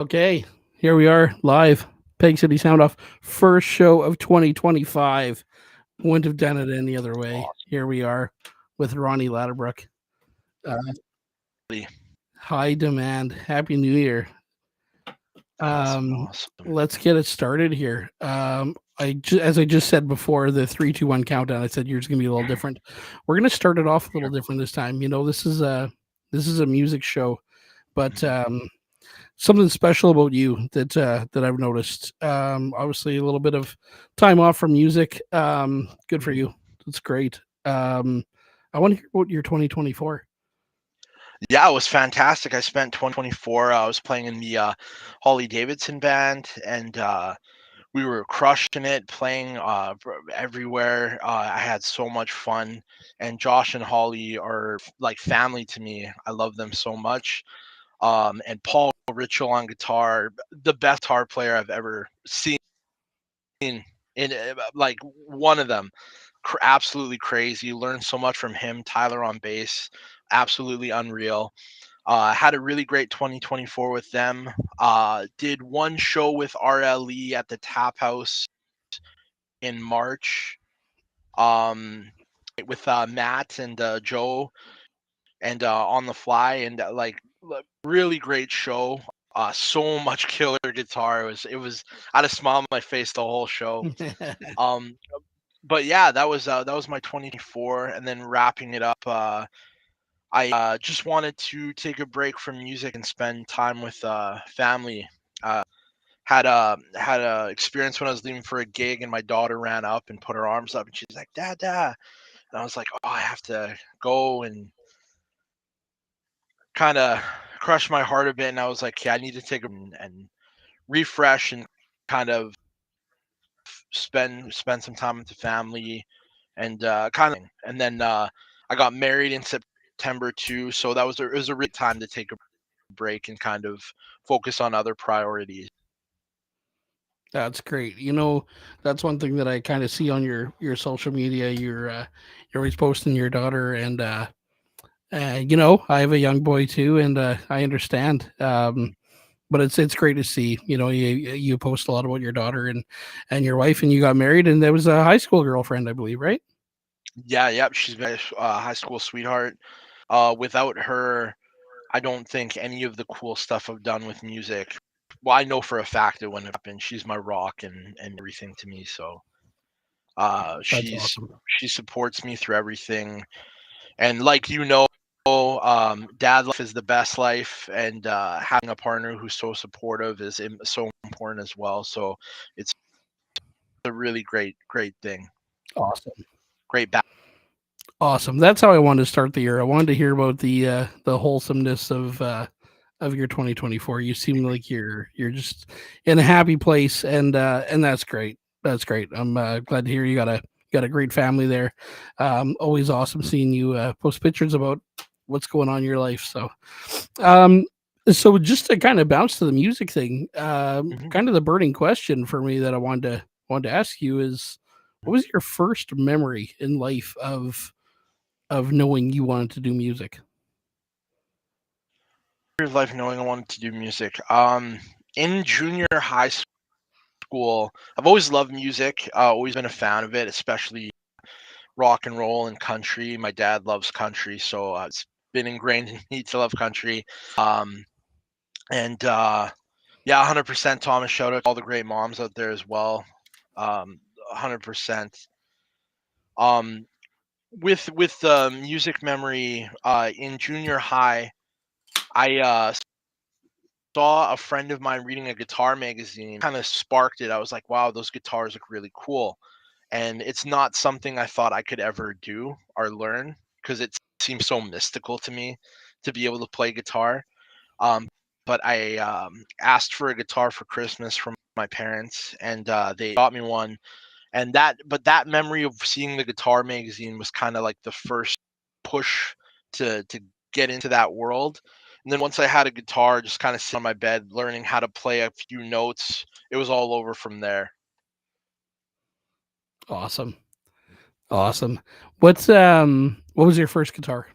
Okay, here we are live. Peg City Soundoff, first show of 2025. Wouldn't have done it any other way. Here we are with Ronnie Ladobruk. Uh, High demand. Happy New Year. Awesome. Let's get it started here. As I just said before, the 3, 2, 1 countdown. I said yours gonna be a little different. We're gonna start it off a little different this time. This is a music show, but something special about you that I've noticed. Obviously, a little bit of time off from music. Good for you. That's great. I want to hear about your 2024. Yeah, it was fantastic. I spent 2024. I was playing in the Holly Davidson band, and we were crushing it, playing everywhere. I had so much fun, and Josh and Holly are like family to me. I love them so much. And Paul Ritchell on guitar, the best guitar player I've ever seen. In like one of them, absolutely crazy. Learned so much from him. Tyler on bass, absolutely unreal. Had a really great 2024 with them. Did one show with RLE at the Tap House in March. Um, with Matt and Joe and on the fly and really great show. So much killer guitar. It was I had a smile on my face the whole show. Um, but yeah, that was my 2024, and then wrapping it up. I just wanted to take a break from music and spend time with family. Uh, had a experience when I was leaving for a gig, and my daughter ran up and put her arms up, and she's like, "Dad, Dad," and I was like, "Oh, I have to go," and kind of crushed my heart a bit. And I was like, "Yeah, I need to take and refresh and kind of spend some time with the family and kind of." And then I got married in September too, so it was a great time to take a break and kind of focus on other priorities. That's great. That's one thing that I kind of see on your social media. You're always posting your daughter, and I have a young boy too, and I understand. But it's great to see. You post a lot about your daughter and your wife, and you got married, and there was a high school girlfriend, I believe, right? Yeah, yep, she's been a high school sweetheart. Without her, I don't think any of the cool stuff I've done with music. Well, I know for a fact it wouldn't have happened. She's my rock and everything to me. So That's she's awesome. she supports me through everything. And like dad life is the best life, and having a partner who's so supportive is so important as well. So it's a really great thing. Awesome. Great. Awesome. That's how I wanted to start the year. I wanted to hear about the wholesomeness of your 2024. You seem like you're just in a happy place, and that's great. That's great. I'm glad to hear you got a great family there. Always awesome seeing you post pictures about what's going on in your life. Um, so just to kind of bounce to the music thing, Mhm. kind of the burning question for me that I wanted to ask you is, what was your first memory in life of knowing you wanted to do music? Your life knowing I wanted to do music. In junior high school, I've always loved music. Always been a fan of it, especially rock and roll and country. My dad loves country, so it's been ingrained in me to love country. Um, and Yeah, 100% Thomas. Shout out to all the great moms out there as well. 100%. Um, with the music memory, in junior high, I saw a friend of mine reading a guitar magazine, kind of sparked it. I was like, wow, those guitars look really cool. And it's not something I thought I could ever do or learn because it seems so mystical to me to be able to play guitar. Um, but I asked for a guitar for Christmas from my parents, and they got me one. But that memory of seeing the guitar magazine was kind of like the first push to get into that world. And then once I had a guitar, just kind of sitting on my bed, learning how to play a few notes, it was all over from there. Awesome. Awesome. What was your first guitar?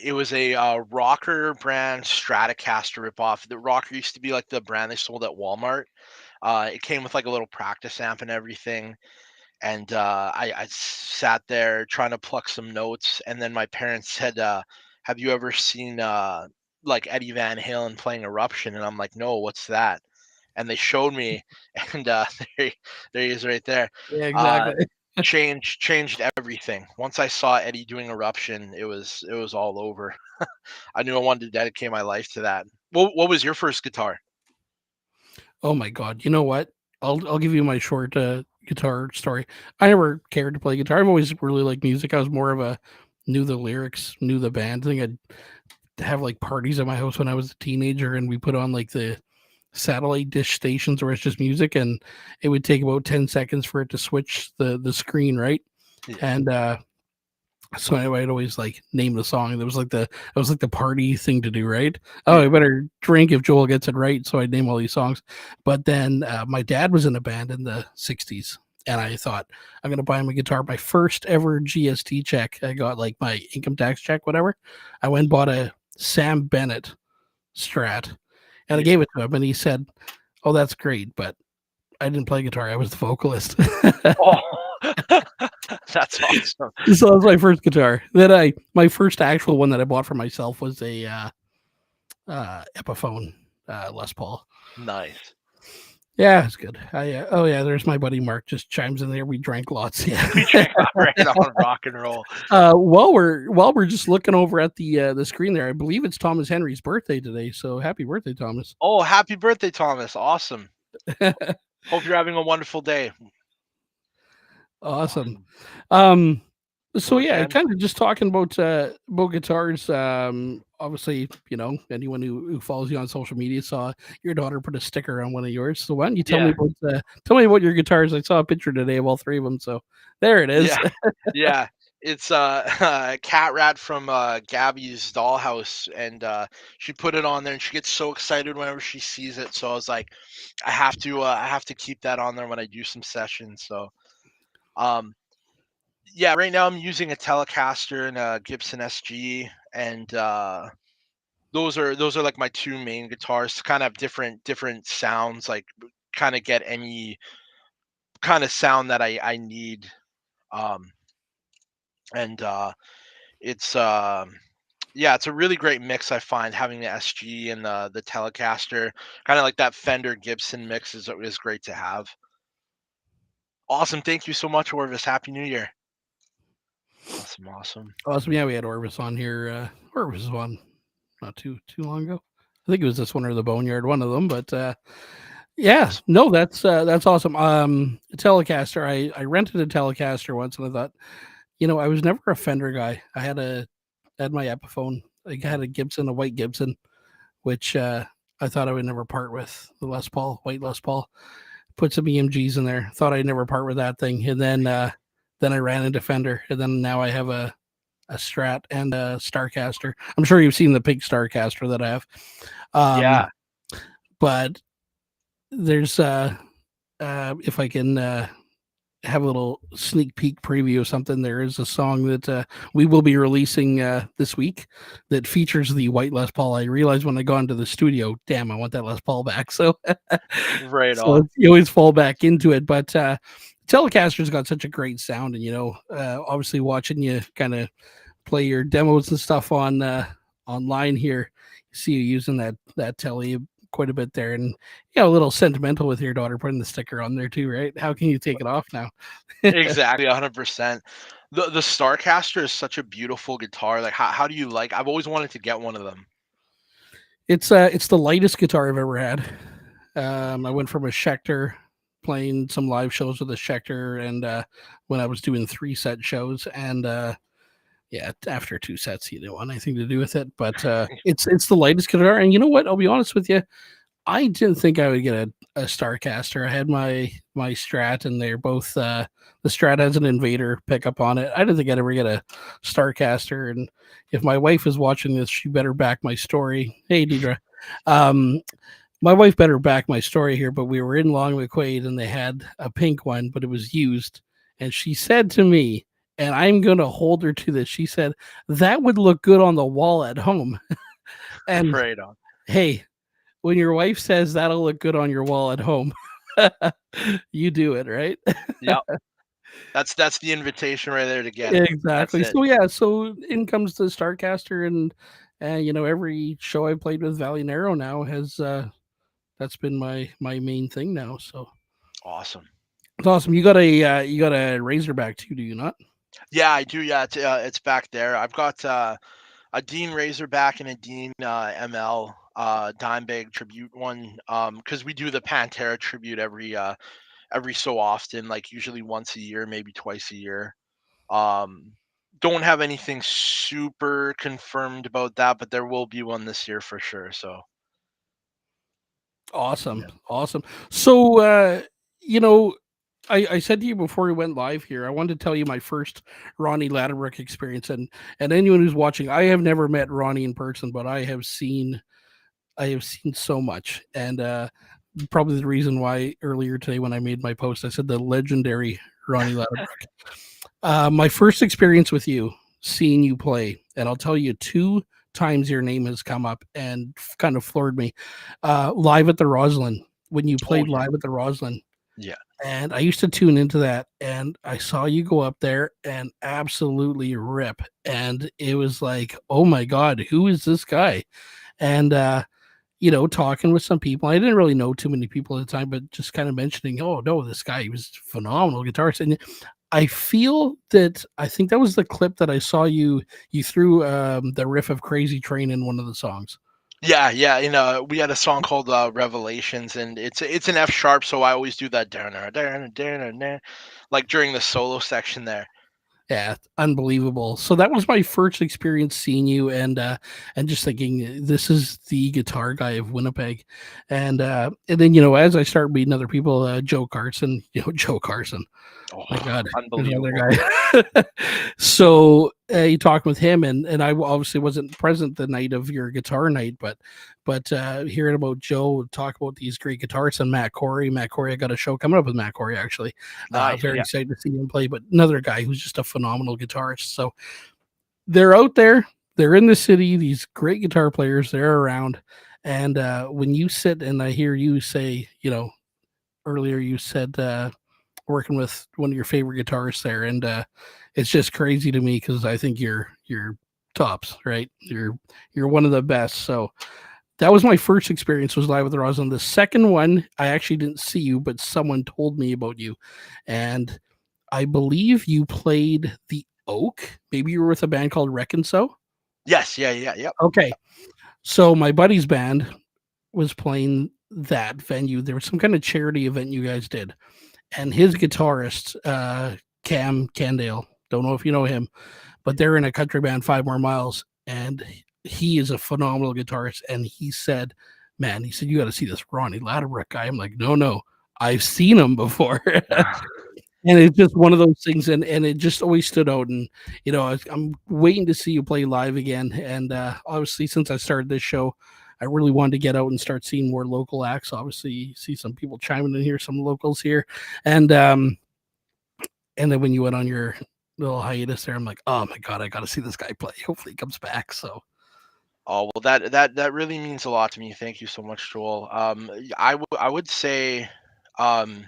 It was a Rocker brand Stratocaster ripoff. The Rocker used to be like the brand they sold at Walmart. It came with like a little practice amp and everything. And I sat there trying to pluck some notes, and then my parents said, "Have you ever seen like Eddie Van Halen playing Eruption?" And I'm like, "No, what's that?" And they showed me, and there, there he is right there. Yeah, Uh, exactly. changed everything. Once I saw Eddie doing Eruption, it was all over. I knew I wanted to dedicate my life to that. What was your first guitar? Oh my god! You know what? I'll give you my short guitar story. I never cared to play guitar. I've always really liked music. I was more of a knew the lyrics, knew the band thing. I'd have like parties at my house when I was a teenager, and we put on like the satellite dish stations where it's just music, and it would take about 10 seconds for it to switch the screen, right? Yeah, And so I'd always like name the song. It was like the party thing to do, right? Oh, I yeah, better drink if Joel gets it right. So I'd name all these songs. But then my dad was in a band in the '60s, and I thought I'm gonna buy him a guitar. My first ever GST check, I got like my income tax check, whatever. I went and bought a Sam Bennett Strat, and I yeah. gave it to him, and he said, "Oh, that's great, but I didn't play guitar. I was the vocalist." Oh, that's awesome. So that was my first guitar. Then my first actual one that I bought for myself was a Epiphone Les Paul. Nice. Yeah, it's good. Oh yeah, there's my buddy Mark just chimes in there. We drank lots. Yeah. We check out right on rock and roll. While we're just looking over at the screen there, I believe it's Thomas Henry's birthday today. So happy birthday, Thomas. Oh, happy birthday, Thomas. Awesome. Hope you're having a wonderful day. Awesome. Awesome. Um, so So yeah, again, kind of just talking about guitars. Obviously, anyone who follows you on social media saw your daughter put a sticker on one of yours. So why don't you yeah, tell me about your guitars? I saw a picture today of all three of them. So there it is. yeah, yeah. It's a cat rat from Gabby's dollhouse, and she put it on there, and she gets so excited whenever she sees it. So I was like, I have to keep that on there when I do some sessions. So um, yeah, right now I'm using a Telecaster and a Gibson SG, and those are like my two main guitars to kind of have different sounds, like kind of get any kind of sound that I need. Um, and it's yeah, it's a really great mix. I find having the SG and the Telecaster, kind of like that Fender Gibson mix is great to have. Awesome. Thank you so much, Orvis. Happy New Year. Awesome, awesome. Awesome. Yeah, we had Orvis on here. Orvis was on not too long ago. I think it was this one or the Boneyard, one of them. But yeah, Awesome. no, that's awesome. Telecaster. I rented a Telecaster once, and I thought, I was never a Fender guy. I had my Epiphone. I had a Gibson, a white Gibson, which I thought I would never part with. The Les Paul, white Les Paul. Put some EMGs in there. Thought I'd never part with that thing, and then I ran into Fender, and then now I have a Strat and a Starcaster. I'm sure you've seen the pink Starcaster that I have. Yeah. Um, but there's if I can have a little sneak peek preview of something, there is a song that we will be releasing this week that features the white Les Paul. I realized when I got into the studio, damn, I want that Les Paul back. So Right so on. you always fall back into it. But Telecaster's got such a great sound, and obviously watching you kind of play your demos and stuff on online here, you see you using that telly quite a bit there, and a little sentimental with your daughter putting the sticker on there too, right? How can you take it off now? Exactly, 100%. The Starcaster is such a beautiful guitar. Like, how do you like? I've always wanted to get one of them. It's the lightest guitar I've ever had. I went from a Schecter, playing some live shows with a Schecter, and when I was doing 3 set shows, and yeah, after 2 sets, he didn't want anything to do with it. But it's the lightest guitar, and you know what? I'll be honest with you. I didn't think I would get a Starcaster. I had my Strat, and they're both the Strat has an Invader pickup on it. I didn't think I'd ever get a Starcaster. And if my wife is watching this, she better back my story. Hey, Deidre. Um, my wife better back my story here, but we were in Long McQuaid, and they had a pink one, but it was used. And she said to me, and I'm going to hold her to this. She said, that would look good on the wall at home. And Right on. hey, when your wife says that'll look good on your wall at home, you do it, right? Yep. That's the invitation right there to get it. That's Exactly. it. So yeah, so in comes the Starcaster, and you know, every show I played with Valley Narrow now has that's been my main thing now. So Awesome. it's awesome. You got a Razorback too, do you not? Yeah, I do. Yeah, it's back there. I've got a Dean Razorback and a Dean ML Dimebag tribute one. Because we do the Pantera tribute every so often, like usually once a year, maybe twice a year. Um, don't have anything super confirmed about that, but there will be one this year for sure. So Awesome, yeah. awesome. So you know, I said to you before we went live here, I wanted to tell you my first Ronnie Ladobruk experience, and anyone who's watching, I have never met Ronnie in person, but I have seen so much, and probably the reason why earlier today when I made my post, I said the legendary Ronnie Ladobruk. My first experience with you, seeing you play, and I'll tell you two times your name has come up and kind of floored me. Live at the Roslyn, when you Oh played yeah, live at the Roslyn, yeah. and I used to tune into that, and I saw you go up there and absolutely rip, and it was like, oh my god, who is this guy? And you know, talking with some people. I didn't really know too many people at the time, but just kind of mentioning, oh no, this guy, he was phenomenal guitarist. And I feel that I think that was the clip that I saw you threw the riff of Crazy Train in one of the songs. Yeah, yeah, we had a song called Revelations, and it's an F sharp, so I always do that like during the solo section there. Yeah, unbelievable. So that was my first experience seeing you, and just thinking this is the guitar guy of Winnipeg. And then, you know, as I start meeting other people, Joe Carson, you know, Joe Carson, my Oh, God, here's another unbelievable. guy. So you talk with him, and I obviously wasn't present the night of your guitar night, but hearing about Joe talk about these great guitarists and Matt Corey, I got a show coming up with Matt Corey actually. Nice. Very Yeah. excited to see him play, but another guy who's just a phenomenal guitarist. So they're out there, they're in the city. These great guitar players, they're around, and when you sit and I hear you say, you know, earlier you said working with one of your favorite guitarists there, and it's just crazy to me because I think you're tops, right? You're one of the best. So that was my first experience was live with Roslyn. The second one, I actually didn't see you, but someone told me about you, and I believe you played the Oak. Maybe you were with a band called Reckon So. Yes. Yeah. Yeah. Yep. Okay, so my buddy's band was playing that venue. There was some kind of charity event you guys did, and his guitarist, Cam Candale, don't know if you know him, but they're in a country band, Five More Miles, and he is a phenomenal guitarist. And he said, "Man," he said, "you got to see this Ronnie Ladobruk guy." I'm like, "No, no, I've seen him before." And it's just one of those things, and it just always stood out. And you know, I'm waiting to see you play live again. And obviously, since I started this show, I really wanted to get out and start seeing more local acts. Obviously, see some people chiming in here, some locals here, and and then when you went on your little hiatus there, I'm like, oh my god, I got to see this guy play. Hopefully, he comes back. So Oh well, that really means a lot to me. Thank you so much, Joel. I would say, um,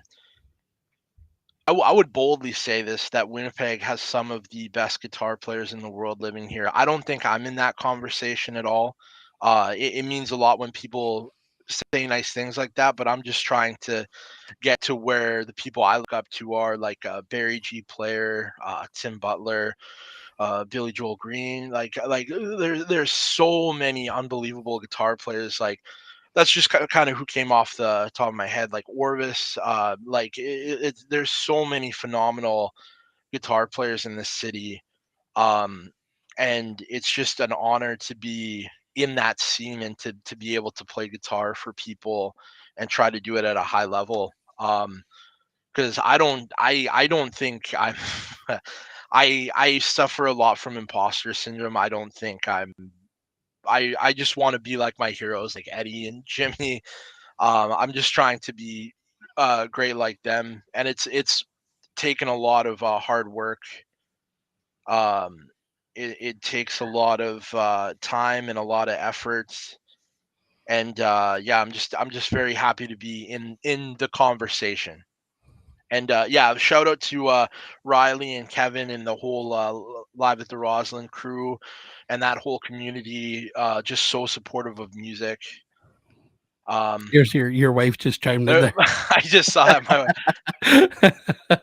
I would boldly say this that Winnipeg has some of the best guitar players in the world living here. I don't think I'm in that conversation at all. It means a lot when people say nice things like that, but I'm just trying to get to where the people I look up to are like Barry G. Player, Tim Butler, Billy Joel Green. There's so many unbelievable guitar players. Like that's just kind of who came off the top of my head. Like Orvis. There's so many phenomenal guitar players in this city. Um, and it's just an honor to be in that scene and to be able to play guitar for people and try to do it at a high level. Because I don't think I'm I suffer a lot from imposter syndrome. I don't think I just want to be like my heroes like Eddie and Jimmy. I'm just trying to be great like them, and it's taken a lot of hard work Um, it takes a lot of time and a lot of efforts. And yeah, I'm just very happy to be in the conversation. And yeah, shout out to Riley and Kevin and the whole Live at the Roslyn crew and that whole community. Just so supportive of music. Um, Here's your wife just chimed in there. I just saw that. My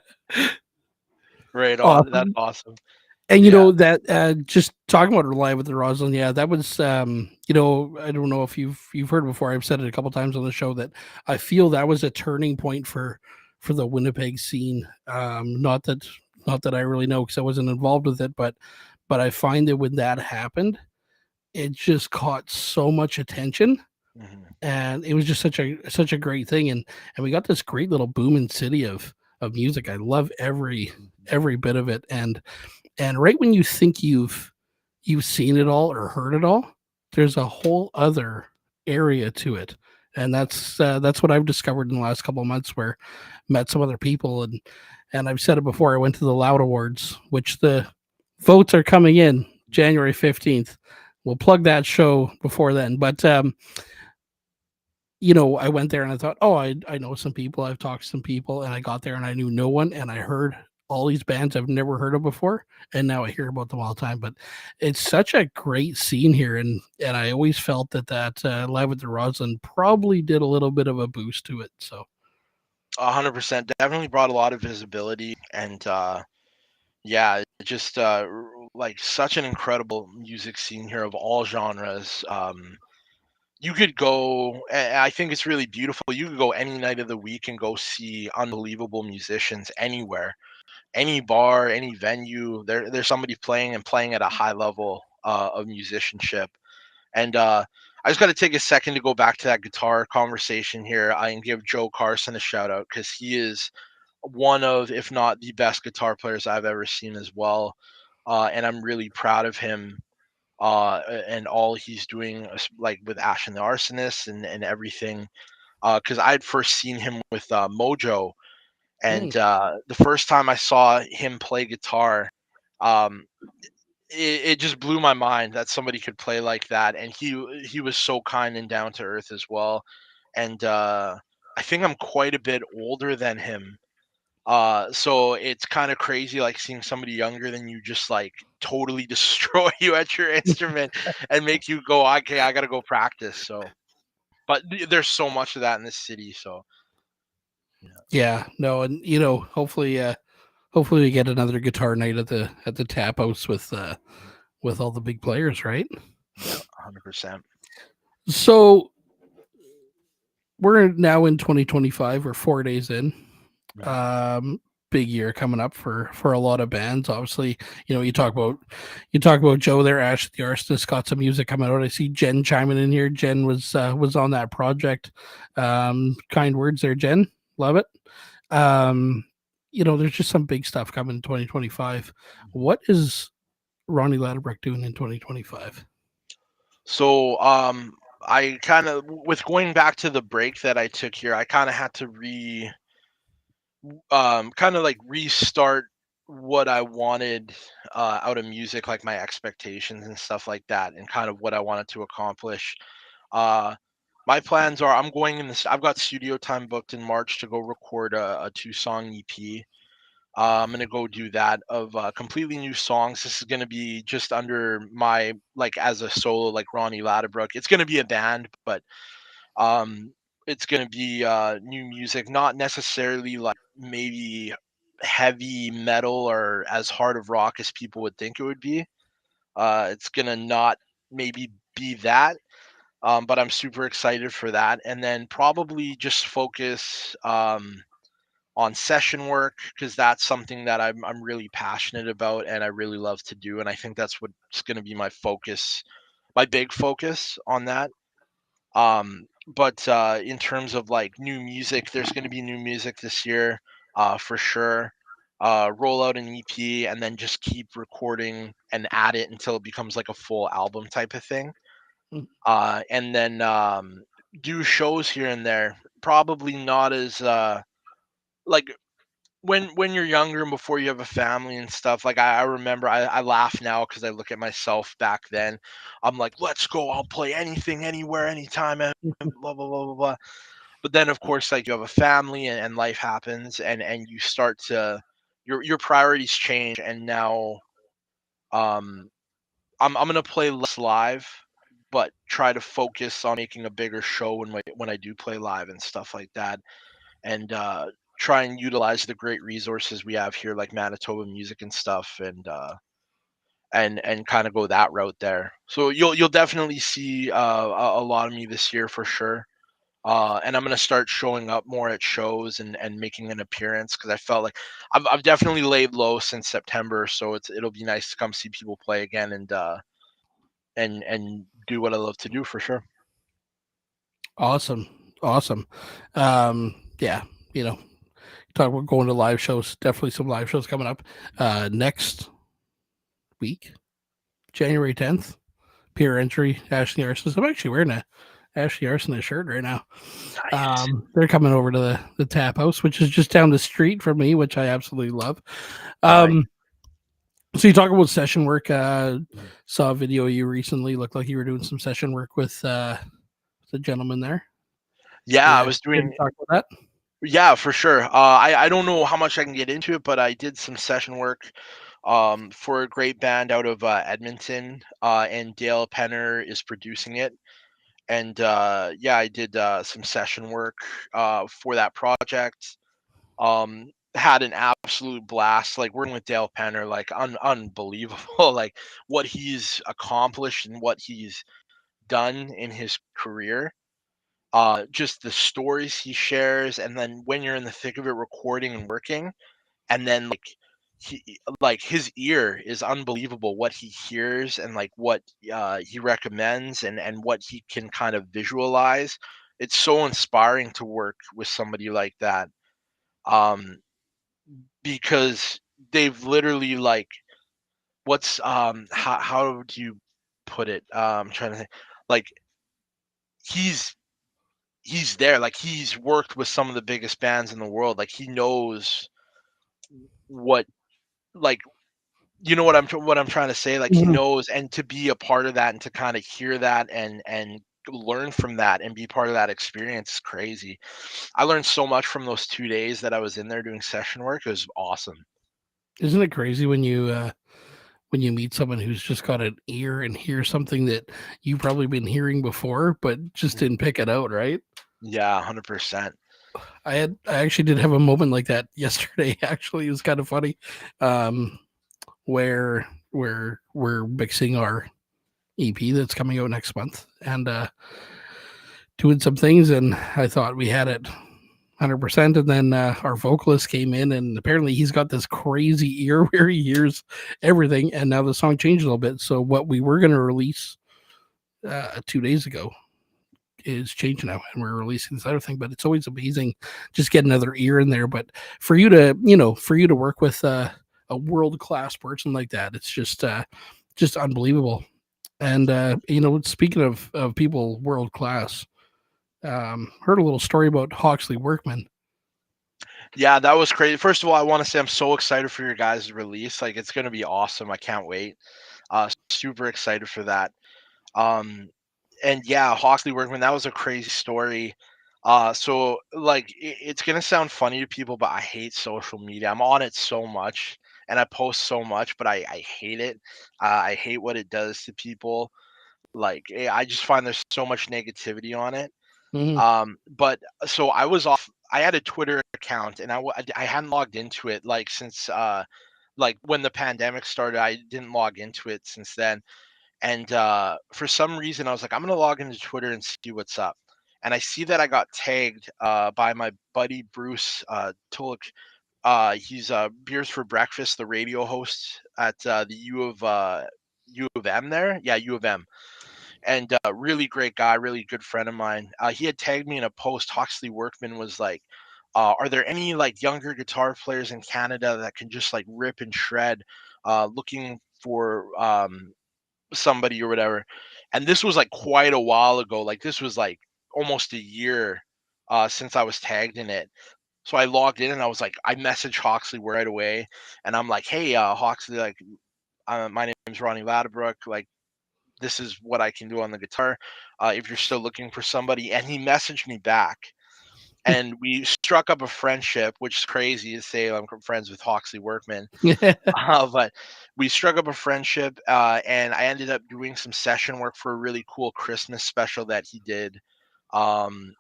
right on. That's Awesome. awesome. And Yeah. that just talking about Live with the Roslyn, yeah, that was I don't know if you've heard before. I've said it a couple times on the show that I feel that was a turning point for the Winnipeg scene. Not that I really know because I wasn't involved with it, but I find that when that happened, it just caught so much attention, Mhm. and it was just such a great thing, and we got this great little booming city of music. I love every bit of it, and right when you think you've seen it all or heard it all, there's a whole other area to it, and that's what I've discovered in the last couple of months. Where met some other people, and I've said it before. I went to the Loud Awards, which the votes are coming in January 15th. We'll plug that show before then, but I went there and I thought, oh, I know some people. I've talked to some people, and I got there and I knew no one, and I heard all these bands I've never heard of before, and now I hear about them all the time. But it's such a great scene here, and I always felt that Live at the Roslyn probably did a little bit of a boost to it. So 100%. Definitely brought a lot of visibility. And yeah, just like such an incredible music scene here of all genres. You could go, I think it's really beautiful. You could go any night of the week and go see unbelievable musicians anywhere, any bar, any venue. There's somebody playing and playing at a high level of musicianship. And I just got to take a second to go back to that guitar conversation here and give Joe Carson a shout out because he is one of, if not the best guitar players I've ever seen as well. And I'm really proud of him and all he's doing, like with Ash and the Arsonist and everything. Because I'd first seen him with Mojo, mm, and the first time I saw him play guitar, um, it just blew my mind that somebody could play like that. And he was so kind and down to earth as well. And I think I'm quite a bit older than him. So it's kind of crazy, like seeing somebody younger than you just like totally destroy you at your instrument and make you go, okay, I gotta go practice. So, but there's so much of that in this city. So, yeah, yeah, no, and hopefully we get another guitar night at the tap house with all the big players, right? yeah, 100%. So we're now in 2025. We're 4 days in. Right. Um, Big year coming up for a lot of bands. Obviously, you talk about Joe there. Ash the Arsonist got some music coming out. I see Jen chiming in here. Jen was on that project. Kind words there, Jen. Love it. Um, there's just some big stuff coming in 2025. What is Ronnie Ladobruk doing in 2025? So, I kind of, with going back to the break that I took here, I kind of had to kind of like restart what I wanted out of music, like my expectations and stuff like that, and kind of what I wanted to accomplish. Uh, my plans are I'm going in this. I've got studio time booked in March to go record a 2-song EP. I'm gonna go do that of completely new songs. This is gonna be just under my like as a solo, like Ronnie Ladobruk. It's gonna be a band, but um, it's gonna be new music, not necessarily like maybe heavy metal or as hard of rock as people would think it would be. It's gonna not maybe be that, but I'm super excited for that. And then probably just focus on session work because that's something that I'm really passionate about and I really love to do. And I think that's what's going to be my focus, my big focus on that. But in terms of like new music, there's going to be new music this year for sure. Roll out an EP and then just keep recording and add it until it becomes like a full album type of thing. Mm, And then do shows here and there. Probably not as like when you're younger and before you have a family and stuff, like I remember I laugh now because I look at myself back then. I'm like, let's go, I'll play anything, anywhere, anytime, and blah blah blah blah blah. But then of course, like, you have a family, and life happens, and you start to your priorities change, and now um I'm gonna play less live, but try to focus on making a bigger show when I do play live and stuff like that, and try and utilize the great resources we have here, like Manitoba Music and stuff, and kind of go that route there. So you'll definitely see a lot of me this year for sure. And I'm gonna start showing up more at shows and making an appearance because I felt like I've definitely laid low since September, so it'll be nice to come see people play again and do what I love to do for sure. Awesome. Awesome. Yeah, you know, talk about going to live shows. Definitely some live shows coming up. Next week, January 10th, Peer Entry, Ashley Arsonist. I'm actually wearing a Ashley Arsonist shirt right now. Nice. They're coming over to the tap house, which is just down the street from me, which I absolutely love. Nice. So you talk about session work. Saw a video of you recently. Looked like you were doing some session work with the gentleman there. Yeah, I Yeah, was can you doing. talk about that? Yeah, for sure. I don't know how much I can get into it, but I did some session work for a great band out of Edmonton, and Dale Penner is producing it. And yeah, I did some session work for that project. Had an absolute blast. Like, working with Dale Penner, like, unbelievable. Like, what he's accomplished and what he's done in his career, just the stories he shares, and then when you're in the thick of it, recording and working, and then like his ear is unbelievable, what he hears, and like what he recommends, and what he can kind of visualize. It's so inspiring to work with somebody like that, um because they've literally, like, what's how do you put it, I'm trying to think, like, he's he's there, like, he's worked with some of the biggest bands in the world, like, he knows what, like, you know what I'm trying to say, like, he Mhm. knows, and to be a part of that and to kinda hear that and learn from that and be part of that experience is crazy. I learned so much from those 2 days that I was in there doing session work. It was awesome. Isn't it crazy when you meet someone who's just got an ear and hear something that you've probably been hearing before, but just Mhm. didn't pick it out, right? Yeah, 100%. I actually did have a moment like that yesterday. Actually, it was kind of funny, um, where we're mixing our EP that's coming out next month, and doing some things, and I thought we had it 100%. And then our vocalist came in, and apparently he's got this crazy ear where he hears everything. And now the song changed a little bit. So what we were going to release 2 days ago is changed now, and we're releasing this other thing. But it's always amazing just get another ear in there. But for you to, for you to work with a world class person like that, it's just unbelievable. And speaking of people world class, heard a little story about Hawksley Workman. Yeah, that was crazy. First of all, I wanna say I'm so excited for your guys' release, like, it's gonna be awesome, I can't wait. Super excited for that. Um, and yeah, Hawksley Workman, that was a crazy story. So, like, it's gonna sound funny to people, but I hate social media. I'm on it so much, and I post so much, but I hate it. I hate what it does to people. Like, I just find there's so much negativity on it. Mhm. But so I was off. I had a Twitter account, and I hadn't logged into it, like, since like, when the pandemic started. I didn't log into it since then. And for some reason, I was like, I'm gonna log into Twitter and see what's up. And I see that I got tagged by my buddy Bruce Tulloch. He's Beers for Breakfast, the radio host at the U of M there. Yeah, U of M. And really great guy, really good friend of mine. He had tagged me in a post. Huxley Workman was like, "Are there any, like, younger guitar players in Canada that can just, like, rip and shred? Looking for somebody or whatever." And this was, like, quite a while ago. Like, this was like almost a year since I was tagged in it. So I logged in and I was like, I messaged Hawksley right away, and I'm like, hey, Hawksley, like, my name's Ronnie Ladobruk, like, this is what I can do on the guitar. If you're still looking for somebody, and he messaged me back, and we struck up a friendship, which is crazy to say I'm friends with Hawksley Workman. But we struck up a friendship, and I ended up doing some session work for a really cool Christmas special that he did. Um,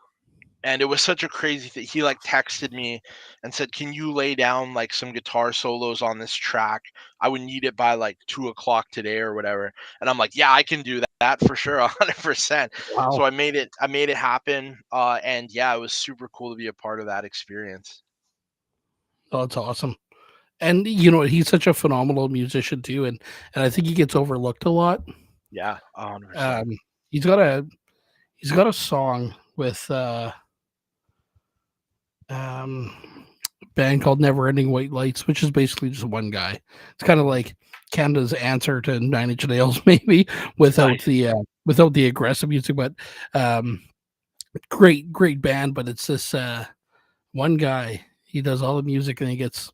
and it was such a crazy thing. He like texted me and said, "Can you lay down like some guitar solos on this track? I would need it by like 2 o'clock today or whatever." And I'm like, "Yeah, I can do that for sure, 100%." So Wow. I made it happen. And yeah, it was super cool to be a part of that experience. Oh, that's awesome. And you know, he's such a phenomenal musician too, and I think he gets overlooked a lot. Yeah, 100%. Um, he's got a he's got a song with um band called Never Ending White Lights, which is basically just one guy. It's kind of like Canada's answer to Nine Inch Nails, maybe Nice. without the aggressive music, but um, great band. But it's this one guy. He does all the music, and he gets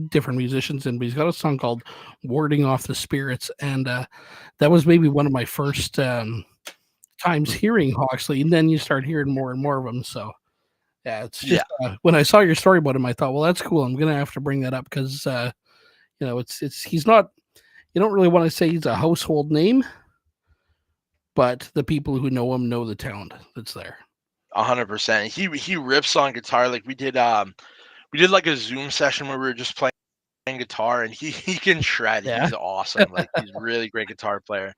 different musicians in. But he's got a song called "Warding Off the Spirits," and that was maybe one of my first times hearing Hawksley. And then you start hearing more and more of them. So yeah, it's Yeah, just when I saw your story about him, I thought, well, that's cool. I'm gonna have to bring that up because you know it's he's not. You don't really want to say he's a household name, but the people who know him know the talent that's there. 100%. He rips on guitar. Like we did like a Zoom session where we were just playing guitar, and he can shred. Yeah, He's awesome. Like he's a really great guitar player.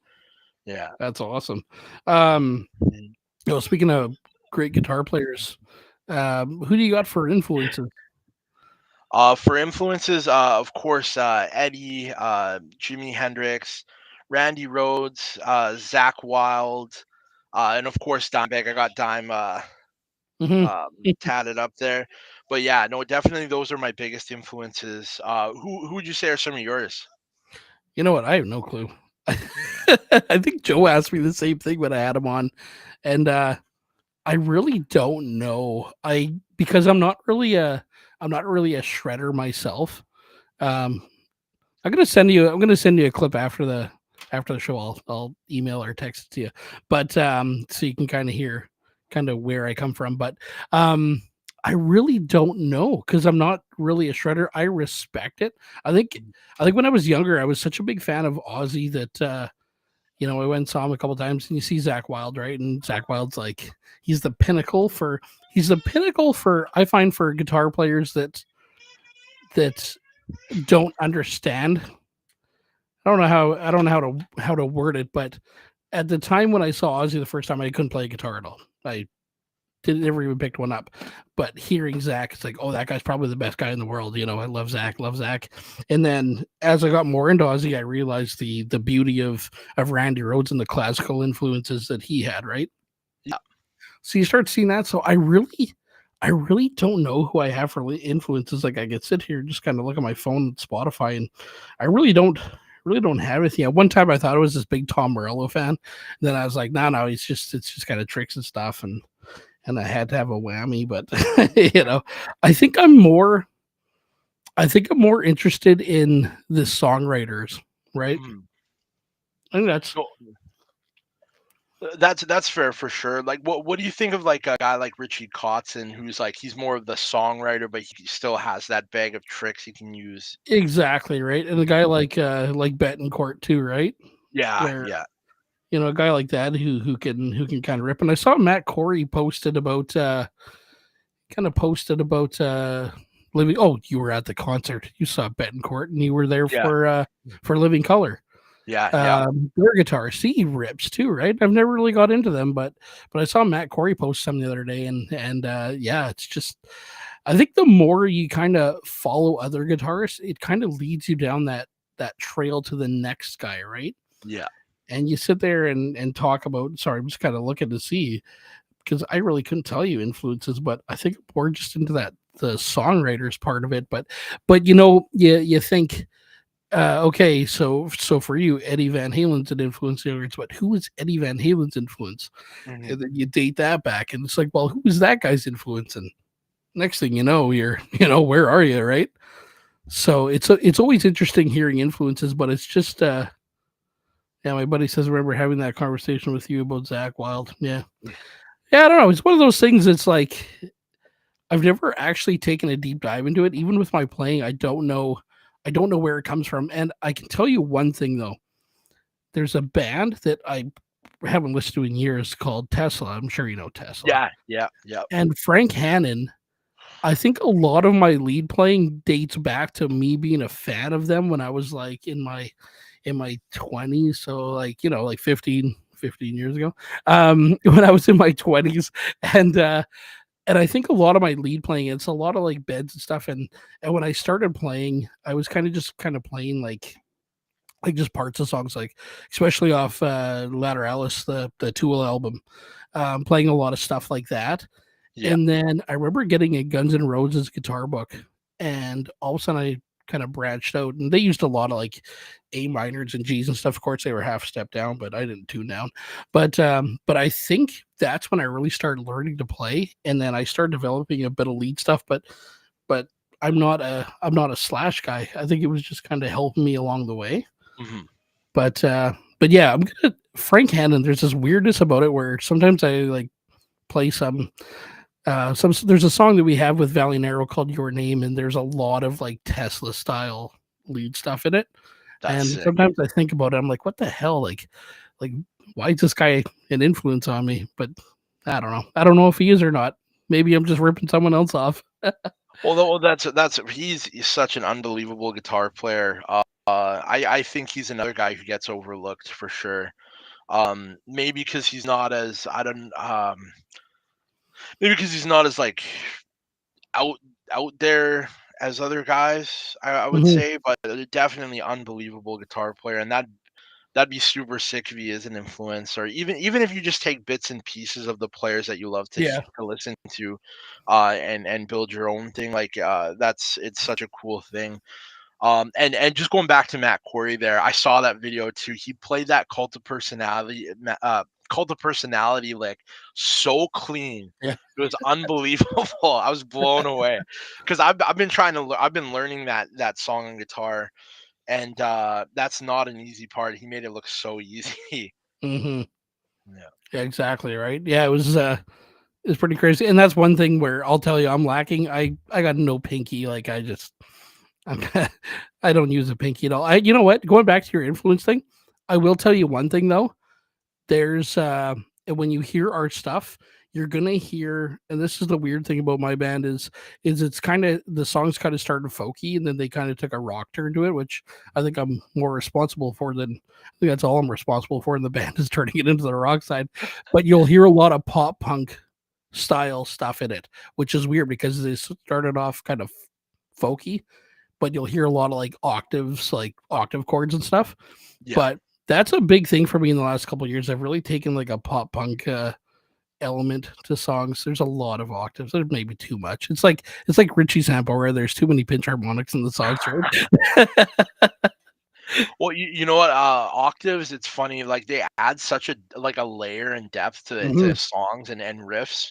Yeah. that's awesome. Um, Mhm. you know, speaking of great guitar players, who do you got for influences? For influences, of course, Eddie, Jimi Hendrix, Randy Rhoads, Zach Wild, and of course Dimebag. I got Dime Hmm. tatted up there. But yeah, no, definitely those are my biggest influences. Who would you say are some of yours? You know what? I have no clue. I think Joe asked me the same thing when I had him on, and I really don't know. I because I'm not really a shredder myself. Um, I'm gonna send you a clip after the show. I'll email or text it to you. But so you can kind of hear kind of where I come from. But um I really don't know because I'm not really a shredder. I respect it. I think I think when I was younger, I was such a big fan of Ozzy that you know, I went and saw him a couple times, and you see Zach Wild, right? And Zach Wild's like he's the pinnacle for I find for guitar players that don't understand. I don't know how to word it, but at the time when I saw Ozzy the first time, I couldn't play guitar at all. I didn't never even picked one up. But hearing Zach, it's like, oh, that guy's probably the best guy in the world. You know, I love Zach. And then as I got more into Ozzy, I realized the beauty of Randy Rhoads and the classical influences that he had, right? Yeah. So you start seeing that. So I really don't know who I have for influences. Like I could sit here and just kind of look at my phone at Spotify, and I really don't have anything. At one time, I thought I was this big Tom Morello fan. And then I was like, no, it's just kind of tricks and stuff, and I had to have a whammy. But you know, I think I'm more interested in the songwriters, right? Mhm. I think that's So that's fair for sure. Like, what do you think of like a guy like Richie Kotzen, who's like he's more of the songwriter, but he still has that bag of tricks he can use? exactly right. And a guy like Betancourt too, right? Yeah, Where yeah, you know a guy like that who can kind of rip. And I saw Matt Corey posted about kind of posted about living. Oh, you were at the concert. You saw Betancourt, and you were there yeah, for Living Color. yeah, yeah, Their guitar C rips too, right? I've never really got into them, but I saw Matt Corey post some the other day, and yeah, it's just I think the more you kind of follow other guitarists, it kind of leads you down that trail to the next guy, right? yeah, And you sit there and talk about. Sorry, I'm just kind of looking to see because I really couldn't tell you influences, but I think we're just into that the songwriters part of it. But you know, you think okay, so for you, Eddie Van Halen's an influence, but who is Eddie Van Halen's influence? hmm And then you date that back, and it's like, well, who is that guy's influence? And next thing you know, you're where are you, right? So it's always interesting hearing influences, but it's just yeah. My buddy says, remember having that conversation with you about Zach Wild? Yeah, yeah. I don't know. It's one of those things. It's like I've never actually taken a deep dive into it. Even with my playing, I don't know. I don't know where it comes from. And I can tell you one thing though. There's a band that I haven't listened to in years called Tesla. I'm sure you know Tesla. Yeah, yeah, yeah. And Frank Hannon, I think a lot of my lead playing dates back to me being a fan of them when I was like in my 20s, so like like 15 years ago, when I was in my 20s. And I think a lot of my lead playing, it's a lot of like beds and stuff. And when I started playing, I was kind of playing like just parts of songs, like especially off Lateralis, the Tool album, playing a lot of stuff like that. Yeah, And then I remember getting a Guns N' Roses guitar book, and all of a sudden I kind of branched out. And they used a lot of like A minors and G's and stuff. Of course, they were half step down, but I didn't tune down. But I think that's when I really started learning to play, and then I started developing a bit of lead stuff. But I'm not a slash guy. I think it was just kind of helping me along the way. hmm But yeah, I'm gonna Frank Hannon. There's this weirdness about it where sometimes I like play some there's a song that we have with Valley Narrow called Your Name, and there's a lot of like Tesla style lead stuff in it. that's And sick. sometimes I think about it, I'm like, what the hell? Like why is this guy an influence on me? But I don't know. I don't know if he is or not. Maybe I'm just ripping someone else off. Well, that's he's such an unbelievable guitar player. I think he's another guy who gets overlooked for sure. Maybe because he's not as I don't maybe because he's not as like out out there as other guys. I would Mhm. say, but definitely unbelievable guitar player, and that'd be super sick if he is an influence, or even if you just take bits and pieces of the players that you love Yeah. to listen to, and build your own thing. Like that's it's such a cool thing. And just going back to Matt Corey there, I saw that video too. He played that cult of personality lick so clean. Yeah. It was unbelievable. I was blown away because I've been I've been learning that song on guitar, and that's not an easy part. He made it look so easy. Hmm. Yeah. Yeah, exactly right. Yeah, it's pretty crazy. And that's one thing where I'll tell you I'm lacking. I got no pinky. Like I'm I don't use a pinky at all. You know what? Going back to your influence thing, I will tell you one thing though. There's when you hear our stuff, you're gonna hear, and this is the weird thing about my band is it's kind of the songs kind of started folky, and then they kind of took a rock turn to it, which I think I'm more responsible for than I think that's all I'm responsible for in the band is turning it into the rock side. But you'll hear a lot of pop punk style stuff in it, which is weird because they started off kind of folky, but you'll hear a lot of like octaves, like octave chords and stuff. Yeah. But that's a big thing for me in the last couple of years. I've really taken like a pop punk element to songs. There's a lot of octaves. There's maybe too much. It's like Richie Sample where there's too many pinch harmonics in the songs, right? Well, you know what? Octaves. It's funny. Like they add such a layer and depth Hmm. to songs and riffs.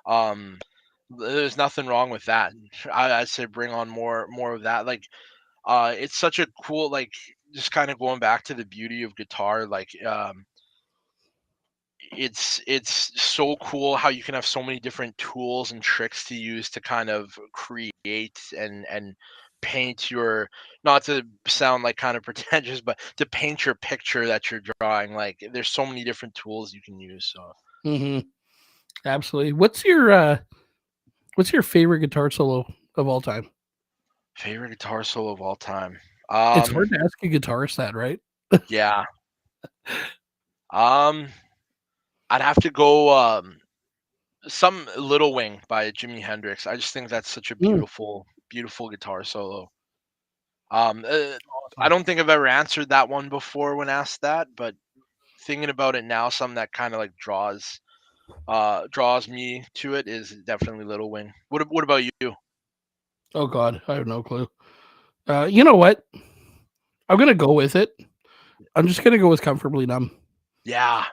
Um, there's nothing wrong with that. I'd say bring on more of that. Like it's such a cool like just kind of going back to the beauty of guitar. Like it's so cool how you can have so many different tools and tricks to use to kind of create and paint your not to sound like kind of pretentious but to paint your picture that you're drawing. Like there's so many different tools you can use. So Hmm. Absolutely. What's your favorite guitar solo of all time? favorite guitar solo of all time. It's um hard to ask a guitarist that, right? yeah. um I'd have to go some Little Wing by Jimi Hendrix. I just think that's such a Mm, beautiful guitar solo. Um, uh, I awesome. don't think I've ever answered that one before when asked that, but thinking about it now, something that kind of like draws me to it is definitely Little Wing. What about you? Oh God, I have no clue. You know what? I'm gonna go with it. I'm just gonna go with Comfortably Numb. Yeah,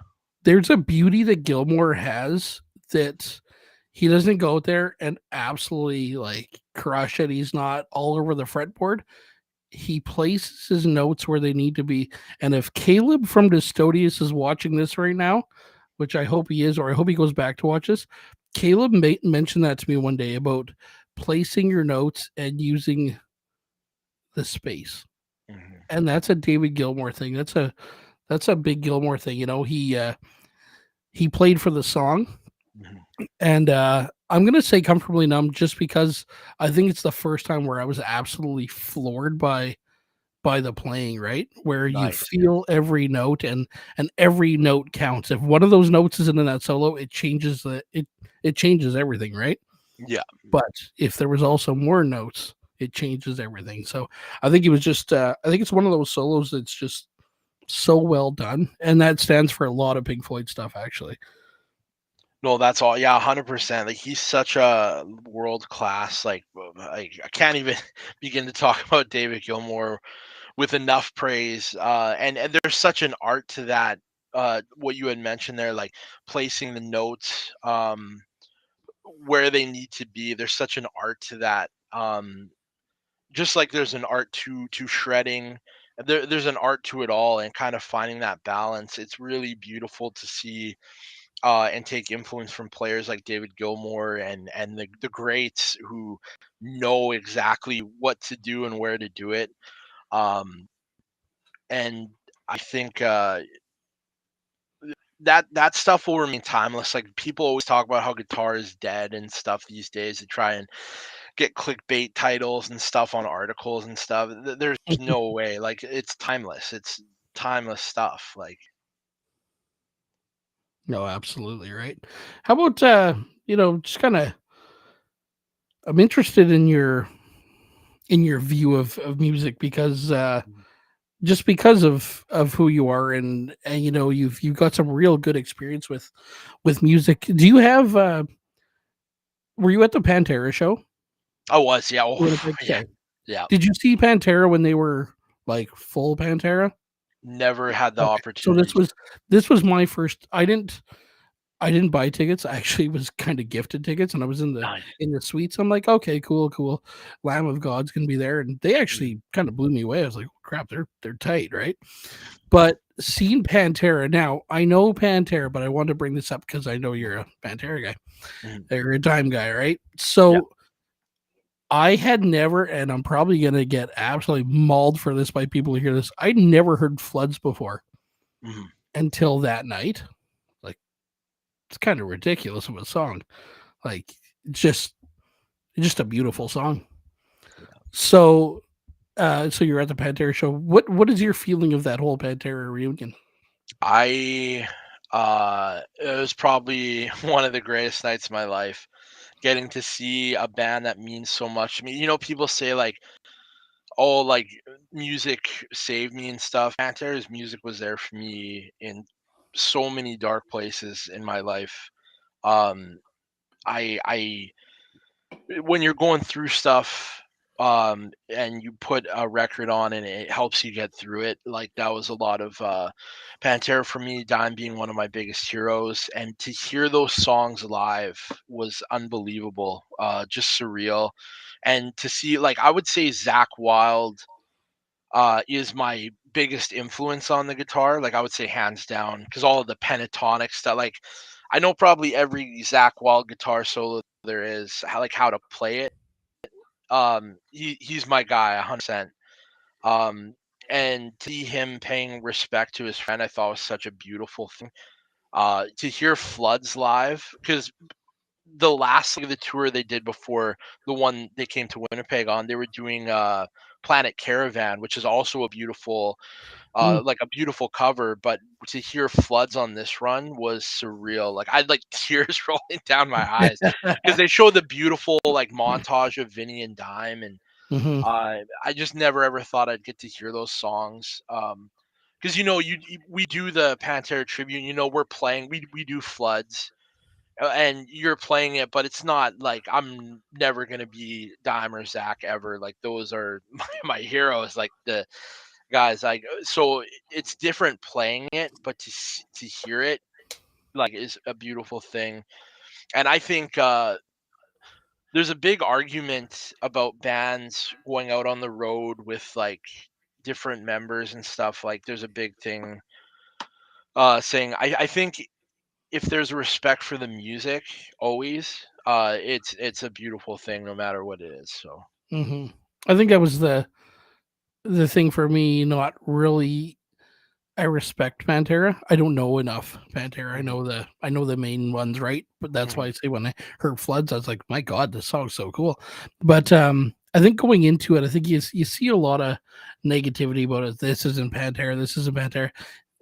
There's a beauty that Gilmore has that he doesn't go out there and absolutely like crush it. He's not all over the fretboard. He places his notes where they need to be. And if Caleb from Distodius is watching this right now, which I hope he is, or I hope he goes back to watch this, Caleb mentioned that to me one day about placing your notes and using the space. Mhm. And that's a David Gilmour thing. That's a big Gilmour thing. He played for the song, Mhm. and I'm gonna say comfortably numb just because I think it's the first time where I was absolutely floored by the playing, right? Where you Nice. Yeah. feel every note and every note counts. If one of those notes isn't in that solo, it changes everything, right? Yeah. But if there was also more notes, it changes everything. So I think it was just I think it's one of those solos that's just so well done, and that stands for a lot of Pink Floyd stuff, actually. No, that's all. Yeah, 100%. Like he's such a world class. I can't even begin to talk about David Gilmour with enough praise. And there's such an art to that. What you had mentioned there, like placing the notes where they need to be. There's such an art to that. Just like there's an art to shredding. There's an art to it all, and kind of finding that balance. It's really beautiful to see and take influence from players like David Gilmour and the greats who know exactly what to do and where to do it. Um, and I think that stuff will remain timeless. Like people always talk about how guitar is dead and stuff these days to try and get clickbait titles and stuff on articles and stuff. There's no way. Like it's timeless. It's timeless stuff. Like No, absolutely right. How about just kind of I'm interested in your view of music because just because of who you are and you've got some real good experience with music. Do you have were you at the Pantera show? I was, yeah, oh, Winnipeg? yeah, Okay. yeah. Did you see Pantera when they were like full Pantera? Never had the Okay. So opportunity. this was my first I didn't buy tickets. I actually was kind of gifted tickets, and I was Nice. in the suites. I'm like, okay, cool, cool. Lamb of God's gonna be there, and they Mhm. actually kind of blew me away. I was like, crap, they're tight, right? But seeing Pantera now, I know Pantera, but I want to bring this up because I know you're a Pantera guy. Mhm. You're a Dime guy, right? Yeah. So I had never, and I'm probably gonna get absolutely mauled for this by people who hear this. I'd never heard Floods before Mhm. until that night. Like, it's kind of ridiculous of a song. Like, it's just a beautiful song. So, so you're at the Pantera show. What is your feeling of that whole Pantera reunion? I it was probably one of the greatest nights of my life. Getting to see a band that means so much to me. People say like, "Oh, like music saved me and stuff." Pantera's music was there for me in so many dark places in my life. Um, I when you're going through stuff and you put a record on and it helps you get through it, like that was a lot of Pantera for me, Dime being one of my biggest heroes, and to hear those songs live was unbelievable, just surreal. And to see, like, I would say Zach Wild is my biggest influence on the guitar. Like I would say hands down, because all of the pentatonic stuff, like I know probably every Zach Wild guitar solo there is, how to play it. He's my guy 100%. Um, and to see him paying respect to his friend, I thought was such a beautiful thing. To hear Floods live, because the last leg of the tour they did before the one they came to Winnipeg on, they were doing Planet Caravan, which is also a beautiful Mm. like a beautiful cover, but to hear Floods on this run was surreal. Like I had like tears rolling down my eyes because they show the beautiful like montage of Vinny and Dime, and Hmm. I just never ever thought I'd get to hear those songs. Because we do the Pantera tribute. We're playing. We do Floods, and you're playing it, but it's not like I'm never gonna be Dime or Zach ever. Like those are my heroes. Like the guys, like so it's different playing it, but to hear it like is a beautiful thing. And I think there's a big argument about bands going out on the road with like different members and stuff. Like there's a big thing saying I think if there's respect for the music always, it's a beautiful thing no matter what it is. So Hmm. I think that was the thing for me. Not really. I respect Pantera. I don't know enough Pantera. mhm, I know the main ones, right? But that's why mhm, I say when I heard Floods, I was like, my God, this song's so cool. But I think going into it, I think you see a lot of negativity about it. This isn't Pantera. This isn't Pantera.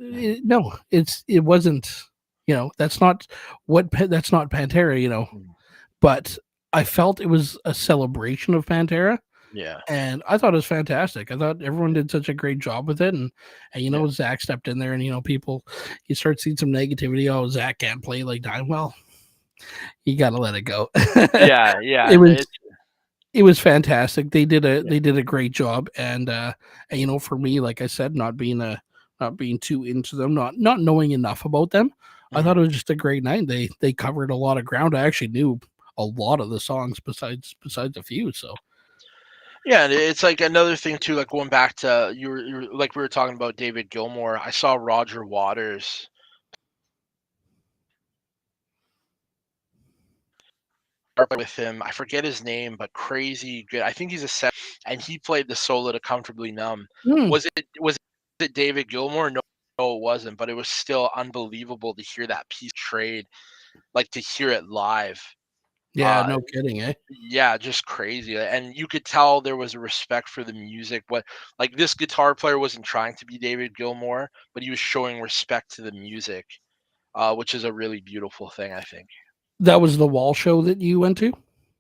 mhm, No, it wasn't. That's not that's not Pantera. mhm. But I felt it was a celebration of Pantera, Yeah, and I thought it was fantastic. I thought everyone did such a great job with it, and yeah. Zach stepped in there, and people, you start seeing some negativity. Oh, Zach can't play like Dime. Well, you got to let it go. Yeah, yeah. it was It's it was fantastic. yeah. They did a great job, and for me, like I said, not being too into them, not knowing enough about them, I thought Mhm. it was just a great night. They covered a lot of ground. I actually knew a lot of the songs besides a few. So Yeah, and it's like another thing too, like going back to like we were talking about David Gilmour. I saw Roger Waters with him. I forget his name, but crazy good. I think he's a set, and he played the solo to "Comfortably Numb." hmm, Was it David Gilmour? No, no, it wasn't. But it was still unbelievable to hear that piece trade, like to hear it live. yeah, Uh, no kidding, eh? yeah, just crazy, and you could tell there was a respect for the music. What like this guitar player wasn't trying to be David Gilmour, but he was showing respect to the music, which is a really beautiful thing, I think. That was the wall show that you went to?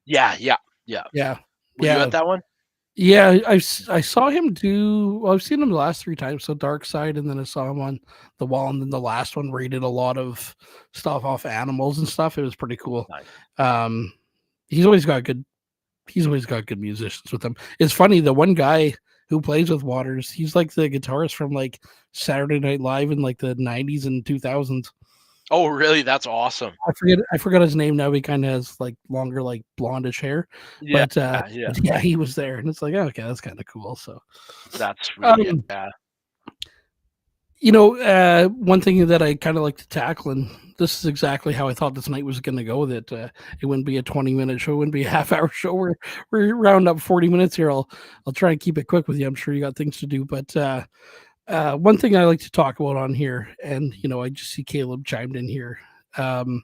Yeah, yeah, yeah. Yeah. Were you Yeah. at that one? Yeah, I saw him do well, I've seen him the last 3 times, so Dark Side, and then I saw him on the wall, and then the last one where he did a lot of stuff off animals and stuff. It was pretty cool. Nice. Um, he's always got good he's always got good musicians with him. It's funny, the one guy who plays with Waters, he's like the guitarist from like Saturday Night Live in like the 90s and 2000s. Oh, really? That's awesome. I forgot his name now. He kind of has like longer, like blondish hair, Yeah, but yeah. but yeah, he was there, and it's like, oh, okay, that's kind of cool. So, That's sweet. um, Yeah. one thing that I kind of like to tackle, and this is exactly how I thought this night was going to go. That it wouldn't be a 20-minute show, it wouldn't be a half-hour show. We're round up 40 minutes here. I'll try and keep it quick with you. I'm sure you got things to do, but one thing I like to talk about on here, and I just see Caleb chimed in here. Um,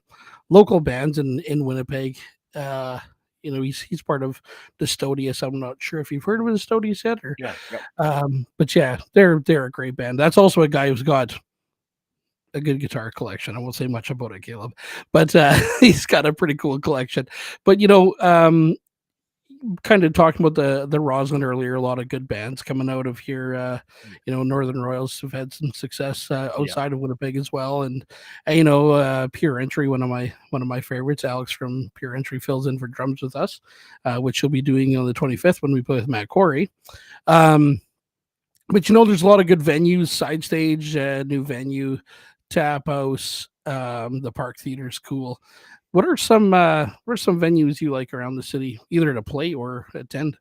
Local bands in Winnipeg. Uh, he's part of Dystodius. I'm not sure if you've heard of Dystodius yet, or Yeah. Yeah. but yeah, they're a great band. That's also a guy who's got a good guitar collection. I won't say much about it, Caleb, but he's got a pretty cool collection. But kind of talking about the Roslyn earlier, a lot of good bands coming out of here. Northern Royals have had some success Yeah. outside of Winnipeg as well, and Pure Entry, one of my favorites. Alex from Pure Entry fills in for drums with us, which he'll be doing on the 25th when we play with Matt Corey. Um, but there's a lot of good venues, side stage, new venue, tap house. The Park Theater's cool. What are some venues you like around the city, either to play or attend?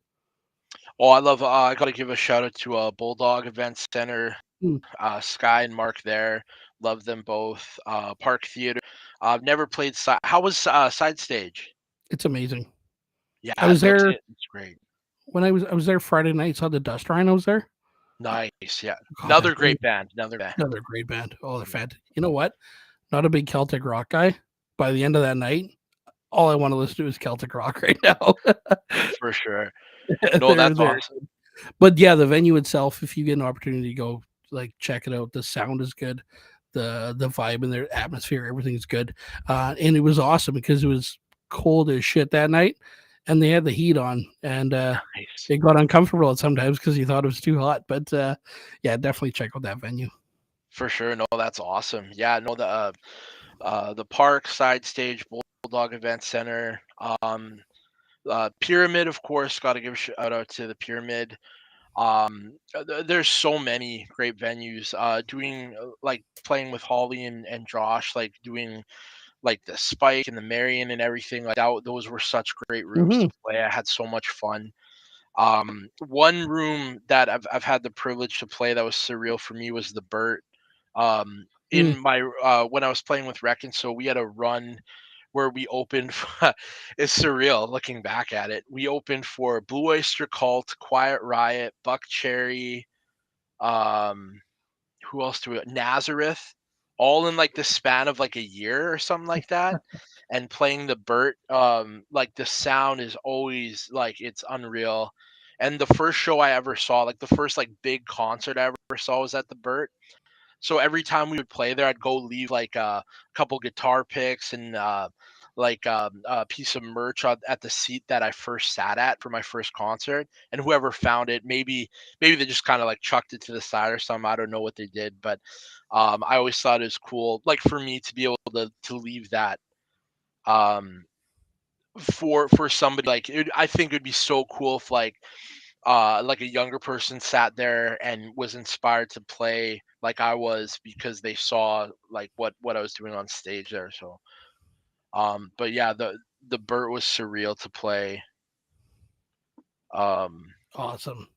Oh, I love. I got to give a shout out to Bulldog Event Center, Hmm, Sky and Mark there. Love them both. Park Theater. I've never played side. How was Side Stage? it's amazing. I Yeah, was it looks there it's great. when I was there Friday night. Saw the Dust Rhinos there. Nice. Yeah, God, another great band. Another band. another great band. Oh, they're Yeah, fat. You know what? Not a big Celtic rock guy. By the end of that night, all I want to listen to is Celtic rock right now. for sure. No, they're that's they're awesome. But yeah, the venue itself, if you get an opportunity to go, like, check it out. The sound is good, the vibe and their atmosphere, everything's good. And it was awesome because it was cold as shit that night, and they had the heat on, and Nice. it got uncomfortable at sometimes because you thought it was too hot. But yeah, definitely check out that venue. For sure. No, that's awesome. Yeah, no, the Park Side Stage Bulldog Event Center. Pyramid, of course, got to give a shout out to the Pyramid. There's so many great venues. Doing like playing with Holly and Josh, like doing like the Spike and the Marion and everything like that. Those were such great rooms to Hmm. play. I had so much fun. One room that I've had the privilege to play that was surreal for me was the Burt. Mm. In my when I was playing with Reckon, so we had a run where we opened. It's surreal looking back at it. We opened for Blue Oyster Cult, Quiet Riot, Buck Cherry. Um, who else do we? Nazareth, all in like the span of like a year or something like that. And playing the Burt, like the sound is always like it's unreal. And the first show I ever saw, like the first like big concert I ever saw was at the Burt. So every time we would play there, I'd go leave like a couple guitar picks and like a piece of merch at the seat that I first sat at for my first concert. And whoever found it, maybe they just kind of like chucked it to the side or something. I don't know what they did, but I always thought it was cool, like for me to be able to leave that um, for somebody like I think it'd be so cool if like a younger person sat there and was inspired to play like I was because they saw like what I was doing on stage there. So but yeah, the Burt was surreal to play. Um Awesome.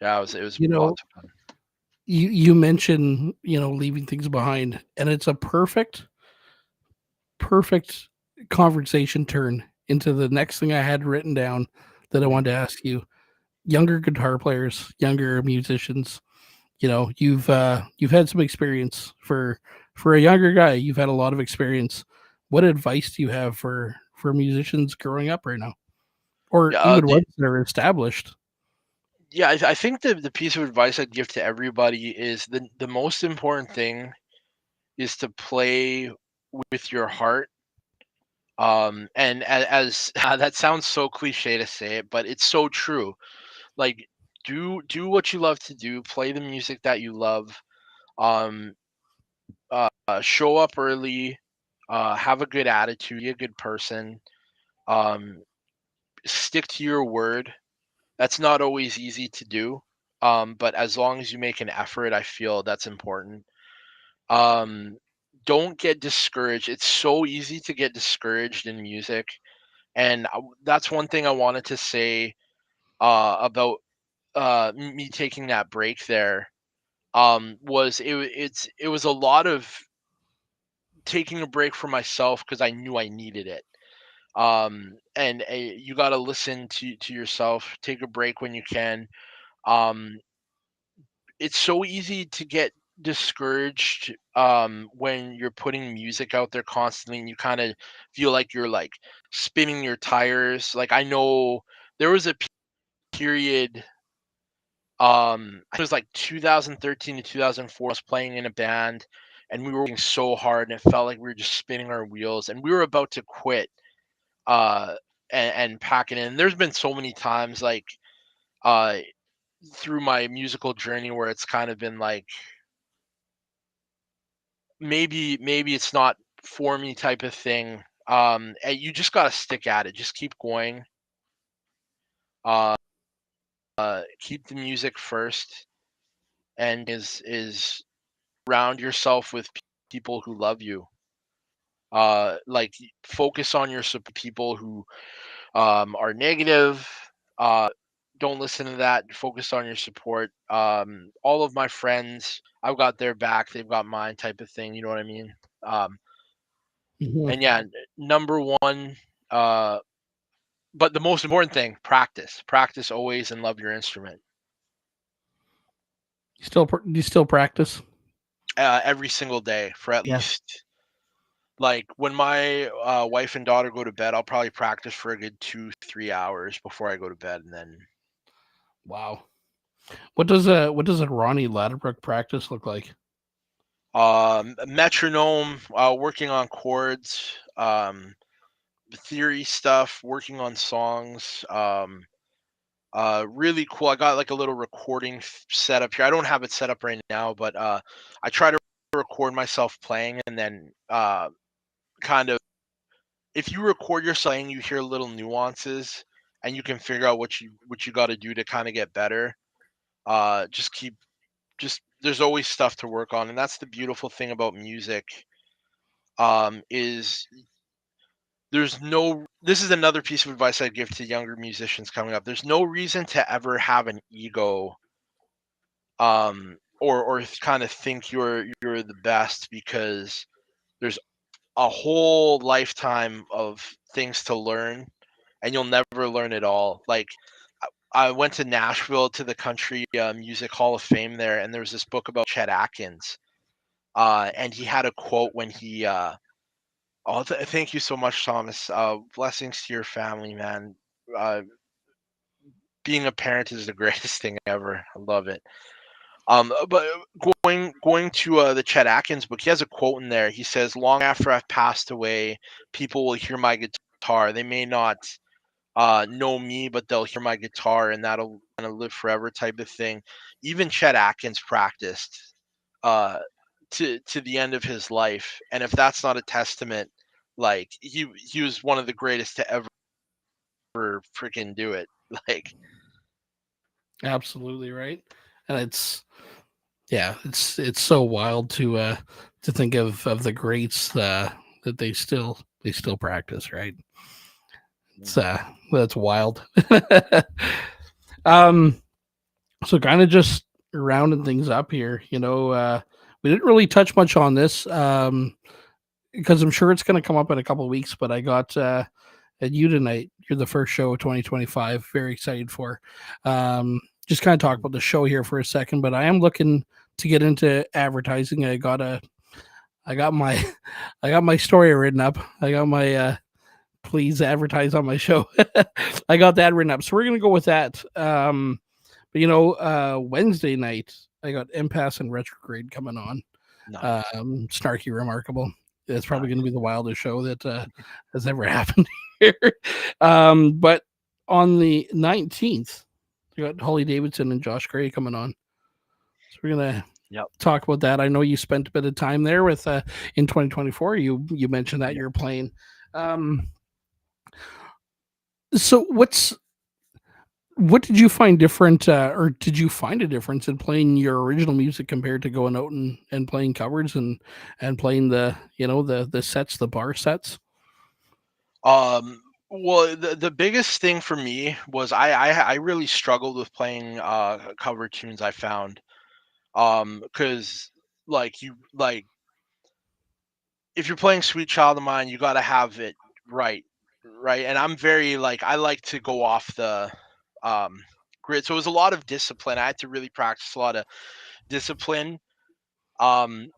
yeah, it was You know, lots of fun. you mentioned, leaving things behind, and it's a perfect conversation turn into the next thing I had written down that I Mhm. wanted to ask you. Younger guitar players, younger musicians, you've had some experience for a younger guy. You've had a lot of experience. What advice do you have for musicians growing up right now, or Yeah, even ones that are established? I think the piece of advice I'd give to everybody is the most important thing is to play with your heart. And as that sounds so cliche to say it, but it's so true. Like do what you love to do, play the music that you love. Um, Show up early, have a good attitude, be a good person. Um, Stick to your word. That's not always easy to do. But as long as you make an effort, I feel that's important. Um, don't get discouraged. It's so easy to get discouraged in music, and that's one thing I wanted to say about me taking that break there. Was it was a lot of taking a break for myself because I knew I needed it. And you got to listen to yourself. Take a break when you can. Um, it's so easy to get discouraged when you're putting music out there constantly and you kind of feel like you're like spinning your tires. Like I know there was a period it was like 2013 to 2004. I was playing in a band and we were working so hard and it felt like we were just spinning our wheels and we were about to quit uh and pack it in. There's been so many times like uh through my musical journey where it's kind of been like maybe it's not for me type of thing. And you just got to stick at it. Just keep going. Uh Keep the music first and is surround yourself with people who love you. Like focus on your people who are negative. Uh, don't listen to that. Focus on your support. All of my friends, I've got their back. They've got mine, type of thing. You know what I mean? Um, Mhm. and yeah, number one. Uh, but the most important thing, practice. Practice always and love your instrument. Do you still practice? Every single day for at Yeah. least like when my wife and daughter go to bed, I'll probably practice for a good 2 3 hours before I go to bed, and then Wow. What does a Ronnie Ladobruk practice look like? metronome, working on chords, theory stuff, working on songs. Really cool. I got like a little recording setup here. I don't have it set up right now, but I try to record myself playing, and then kind of if you record yourself playing, you hear little nuances, and you can figure out what you got to do to kind of get better. Just keep just there's always stuff to work on, and that's the beautiful thing about music. is there's no this is another piece of advice I'd give to younger musicians coming up. There's no reason to ever have an ego, or kind of think you're the best, because there's a whole lifetime of things to learn, and you'll never learn it all. Like, I went to Nashville to the Country Music Hall of Fame there, and there was this book about Chet Atkins, and he had a quote when he oh, thank you so much, Thomas. Blessings to your family, man. Uh, being a parent is the greatest thing ever. I love it. But going to the Chet Atkins book, he has a quote in there. He says, "Long after I've passed away, people will hear my guitar. They may not know me, but they'll hear my guitar, and that'll kind of live forever," type of thing. Even Chet Atkins practiced uh, to the end of his life, and if that's not a testament, like, he was one of the greatest to ever freaking do it. Like, Absolutely right. And it's so wild to think of the greats that they still practice, right? It's that's wild. um so kind of just rounding things up here, we didn't really touch much on this because I'm sure it's going to come up in a couple of weeks, but I got at you tonight. You're the first show of 2025. Very excited for. Just kind of talk about the show here for a second, but I am looking to get into advertising. I got my, I got my story written up. I got my please advertise on my show. I got that written up, so we're gonna go with that. But Wednesday night I got Impasse and Retrograde coming on. no, Snarky Remarkable. It's probably no. going to be the wildest show that has ever happened here. But on the 19th, we got Holly Davidson and Josh Gray coming on. So we're going to Yep. talk about that. I know you spent a bit of time there with in 2024. You mentioned that you're playing. So what did you find different, or did you find a difference in playing your original music compared to going out and playing covers and playing the sets, the bar sets? Um, well, the biggest thing for me was I really struggled with playing cover tunes. I found, because, like, if you're playing Sweet Child of Mine, you got to have it right, right. And I'm very, like, I like to go off the um grid, so it was a lot of discipline. I had to really practice a lot of discipline, um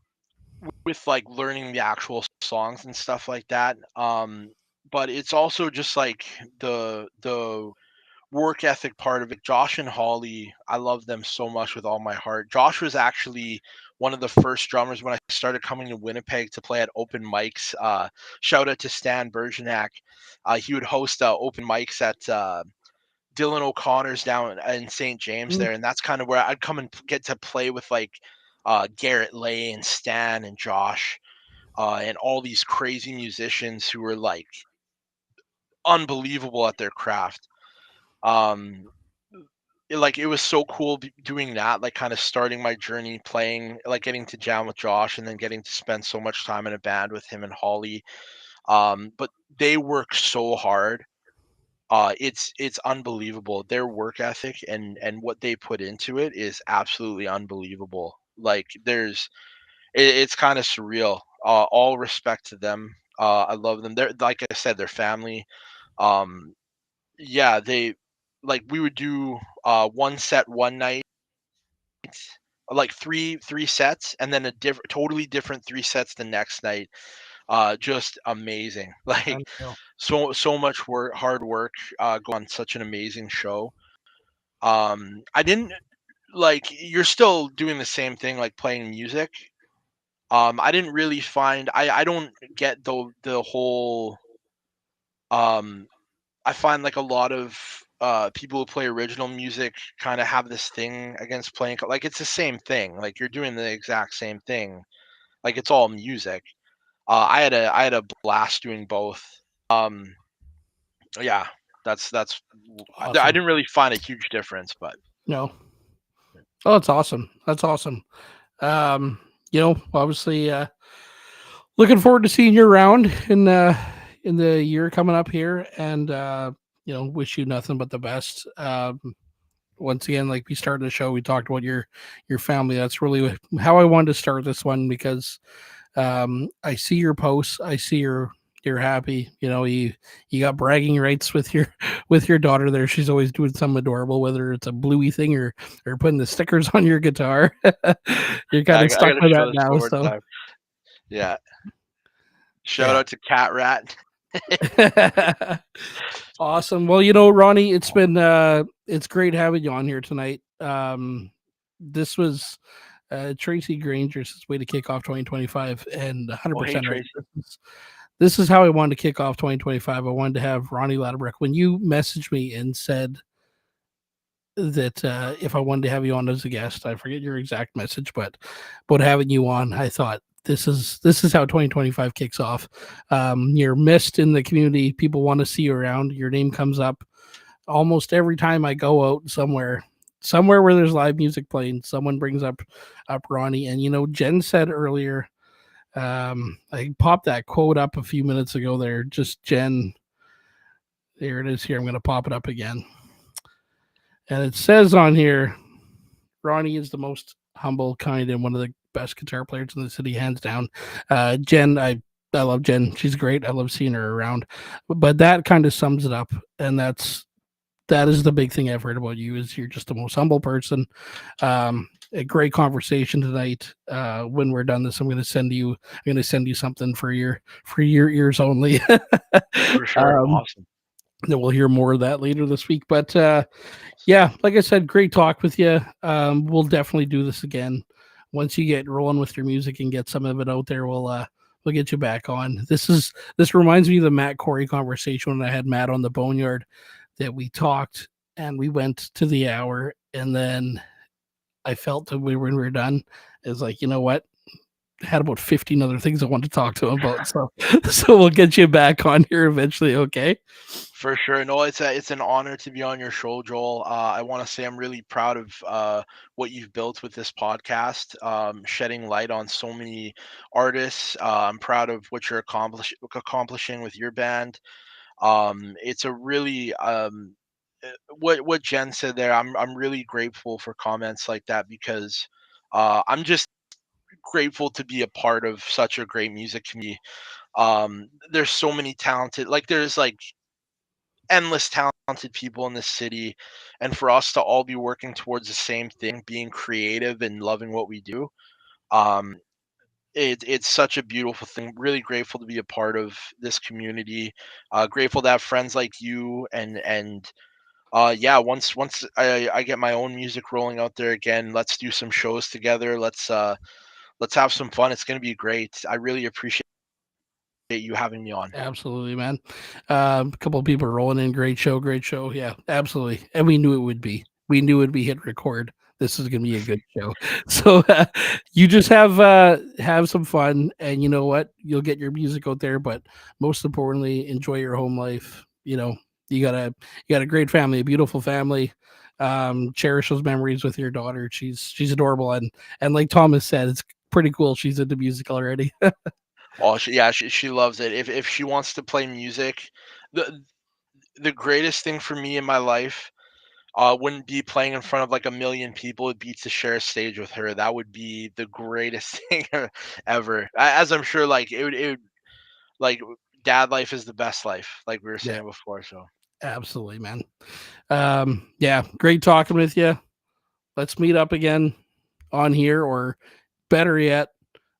with, like, learning the actual songs and stuff like that. But it's also just like the work ethic part of it. Josh and Holly, I love them so much with all my heart. Josh was actually one of the first drummers when I started coming to Winnipeg to play at open mics. Shout out to Stan Bergenak. He would host open mics at Dylan O'Connor's down in St. James Mm, there, and that's kind of where I'd come and get to play with, like, Garrett Lay and Stan and Josh, and all these crazy musicians who were, like, unbelievable at their craft. Um, it was so cool doing that, like, kind of starting my journey playing, like, getting to jam with Josh and then getting to spend so much time in a band with him and Holly. But they work so hard. It's unbelievable. Their work ethic and what they put into it is absolutely unbelievable. Like, it's kind of surreal. All respect to them. I love them. They're, like I said, their family. Um, yeah, we would do one set one night, like three sets, and then a totally different three sets the next night. Just amazing. Like, unreal. so much work, hard work, go on such an amazing show. I didn't like You're still doing the same thing, like playing music. I didn't really find I don't get the whole um I find, like, a lot of people who play original music kind of have this thing against playing like, it's the same thing. Like, you're doing the exact same thing. Like, it's all music. I had a blast doing both. Um yeah, I Awesome. didn't really find a huge difference, but No. Oh, that's awesome. That's awesome. Um, Obviously, looking forward to seeing you around in the year coming up here, and wish you nothing but the best. Once again, like we started the show, we talked about your family. That's really how I wanted to start this one, because I see your posts, I see you're happy. You got bragging rights with your with your daughter there. She's always doing something adorable, whether it's a bluey thing or putting the stickers on your guitar. You're Yeah, kind of I stuck gotta with show that this now, over so time. Yeah. Shout yeah. out to Cat Rat. Awesome. Well, Ronnie, it's great having you on here tonight. This was Tracy Granger's way to kick off 2025, and Oh, hey 100% right. Tracy. This is how I wanted to kick off 2025. I wanted to have Ronnie Ladobruk. When you messaged me and said that if I wanted to have you on as a guest, I forget your exact message, but having you on, I thought this is how 2025 kicks off. You're missed in the community. People want to see you around. Your name comes up almost every time I go out somewhere where there's live music playing. Someone brings up Ronnie, and Jen said earlier. I popped that quote up a few minutes ago. There, just Jen. There it is. Here, I'm going to pop it up again. And it says on here, Ronnie is the most humble, kind, and one of the best guitar players in the city, hands down. Jen, I love Jen. She's great. I love seeing her around. But that kind of sums it up, and that is the big thing I've heard about you, is you're just the most humble person. A great conversation tonight. When we're done this, I'm going to send you something for your ears only. For sure. Awesome. Then we'll hear more of that later this week. But yeah, like I said, great talk with you. We'll definitely do this again once you get rolling with your music and get some of it out there. We'll get you back on. This reminds me of the Matt Corey conversation when I had Matt on the Boneyard, that we talked and we went to the hour, and then I felt that when we were done, it was like, you know what? Had about 15 other things I want to talk to him about. So we'll get you back on here eventually, okay? For sure. No, it's an honor to be on your show, Joel. I want to say I'm really proud of what you've built with this podcast, shedding light on so many artists. I'm proud of what you're accomplishing with your band. It's a really what Jen said there. I'm really grateful for comments like that, because I'm just grateful to be a part of such a great music community. There's so many talented, like there's like endless talented people in this city, and for us to all be working towards the same thing, being creative and loving what we do, um it's such a beautiful thing. Really grateful to be a part of this community, grateful to have friends like you, and yeah, once I get my own music rolling out there again, let's do some shows together. Let's have some fun. It's going to be great. I really appreciate you having me on. Absolutely, man. A couple of people rolling in. Great show, great show. Yeah, absolutely. And we knew it would be. We knew it'd be hit record. This is going to be a good show. So you just have some fun, and you know what? You'll get your music out there, but most importantly, enjoy your home life. You got a great family, a beautiful family. Cherish those memories with your daughter. She's adorable, and like Thomas said, it's pretty cool. She's into music already. Oh, she loves it. If she wants to play music, the greatest thing for me in my life wouldn't be playing in front of like a million people. It'd be to share a stage with her. That would be the greatest thing ever. As I'm sure, like it would like dad life is the best life, like we were Yeah, saying before. So absolutely, man. Yeah, great talking with you. Let's meet up again on here, or better yet,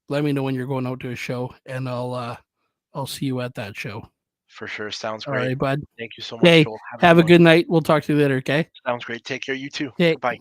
let me know when you're going out to a show, and I'll see you at that show. for sure, sounds All great. right, bud. Thank you so much, Hey, Joel. Have a have good a one. good night. We'll talk to you later. Okay. Sounds great. Take care. You too. Okay. Goodbye.